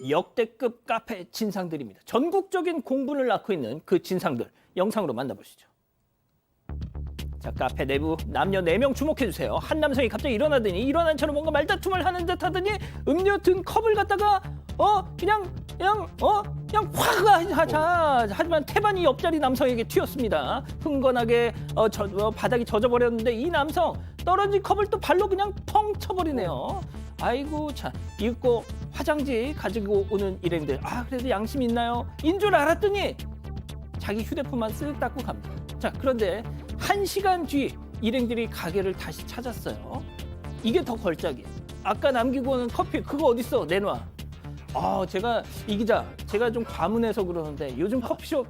역대급 카페 진상들입니다. 전국적인 공분을 낳고 있는 그 진상들 영상으로 만나보시죠. 자, 카페 내부 남녀 4명 주목해주세요. 한 남성이 갑자기 일어난 채로 뭔가 말다툼을 하는 듯 하더니 음료 든 컵을 갖다가 그냥 확 하자. 하지만 태반이 옆자리 남성에게 튀었습니다. 흥건하게 바닥이 젖어버렸는데 이 남성 떨어진 컵을 또 발로 그냥 펑 쳐버리네요. 아이고 참, 이거 화장지 가지고 오는 일행들, 그래도 양심이 있나요? 인 줄 알았더니 자기 휴대폰만 쓱 닦고 갑니다. 자, 그런데 1시간 뒤 일행들이 가게를 다시 찾았어요. 이게 더 걸작이에요. 아까 남기고 오는 커피 그거 어딨어? 내놔. 이 기자, 제가 좀 과문해서 그러는데 요즘 커피숍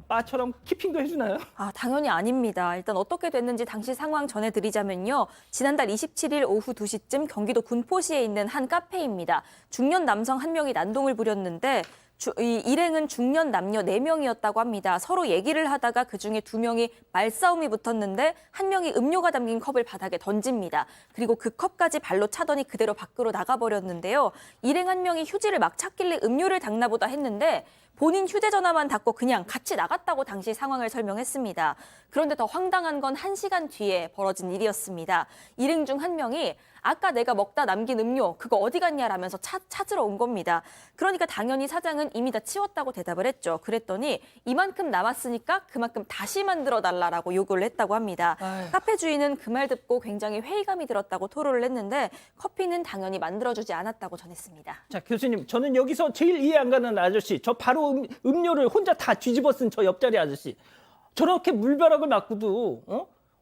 바처럼 키핑도 해주나요? 당연히 아닙니다. 일단 어떻게 됐는지 당시 상황 전해드리자면요. 지난달 27일 오후 2시쯤 경기도 군포시에 있는 한 카페입니다. 중년 남성 한 명이 난동을 부렸는데 이 일행은 중년 남녀 4명이었다고 합니다. 서로 얘기를 하다가 그중에 2명이 말싸움이 붙었는데 한 명이 음료가 담긴 컵을 바닥에 던집니다. 그리고 그 컵까지 발로 차더니 그대로 밖으로 나가버렸는데요. 일행 한 명이 휴지를 막 찾길래 음료를 닦나 보다 했는데 본인 휴대전화만 닫고 그냥 같이 나갔다고 당시 상황을 설명했습니다. 그런데 더 황당한 건 1시간 뒤에 벌어진 일이었습니다. 일행 중 한 명이 아까 내가 먹다 남긴 음료 그거 어디 갔냐라면서 찾으러 온 겁니다. 그러니까 당연히 사장은 이미 다 치웠다고 대답을 했죠. 그랬더니 이만큼 남았으니까 그만큼 다시 만들어 달라라고 요구를 했다고 합니다. 카페 주인은 그 말 듣고 굉장히 회의감이 들었다고 토로를 했는데 커피는 당연히 만들어주지 않았다고 전했습니다. 자, 교수님, 저는 여기서 제일 이해 안 가는 아저씨, 저 바로 음료를 혼자 다 뒤집어 쓴 저 옆자리 아저씨, 저렇게 물벼락을 맞고도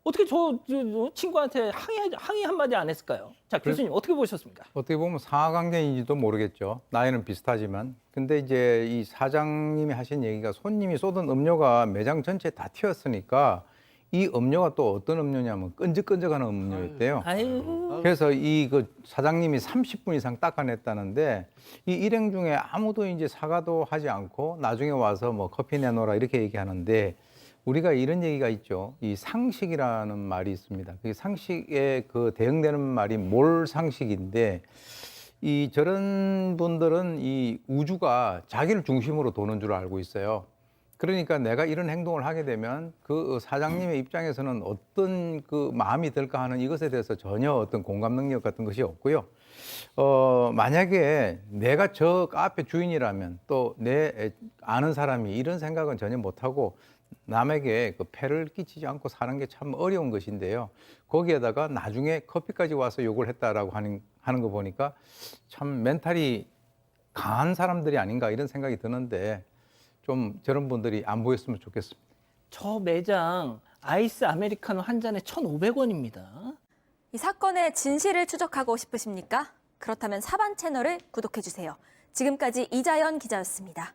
어떻게 저 친구한테 항의 한마디 안 했을까요? 자, 교수님 어떻게 보셨습니까? 어떻게 보면 상하관계인지도 모르겠죠. 나이는 비슷하지만. 근데 이제 이 사장님이 하신 얘기가 손님이 쏟은 음료가 매장 전체에 다 튀었으니까 이 음료가 또 어떤 음료냐면 끈적끈적하는 음료였대요. 그래서 그 사장님이 30분 이상 닦아냈다는데 이 일행 중에 아무도 이제 사과도 하지 않고 나중에 와서 뭐 커피 내놓으라 이렇게 얘기하는데 우리가 이런 얘기가 있죠. 이 상식이라는 말이 있습니다. 그 상식에 대응되는 말이 몰상식인데 이 저런 분들은 이 우주가 자기를 중심으로 도는 줄 알고 있어요. 그러니까 내가 이런 행동을 하게 되면 그 사장님의 입장에서는 어떤 그 마음이 들까 하는 이것에 대해서 전혀 어떤 공감 능력 같은 것이 없고요. 만약에 내가 저 카페 주인이라면 또 내 아는 사람이 이런 생각은 전혀 못하고 남에게 그 폐를 끼치지 않고 사는 게 참 어려운 것인데요. 거기에다가 나중에 커피까지 와서 욕을 했다라고 하는 거 보니까 참 멘탈이 강한 사람들이 아닌가 이런 생각이 드는데 좀 저런 분들이 안 보였으면 좋겠습니다. 저 매장 아이스 아메리카노 한 잔에 1,500원입니다. 이 사건의 진실을 추적하고 싶으십니까? 그렇다면 사반 채널을 구독해주세요. 지금까지 이자연 기자였습니다.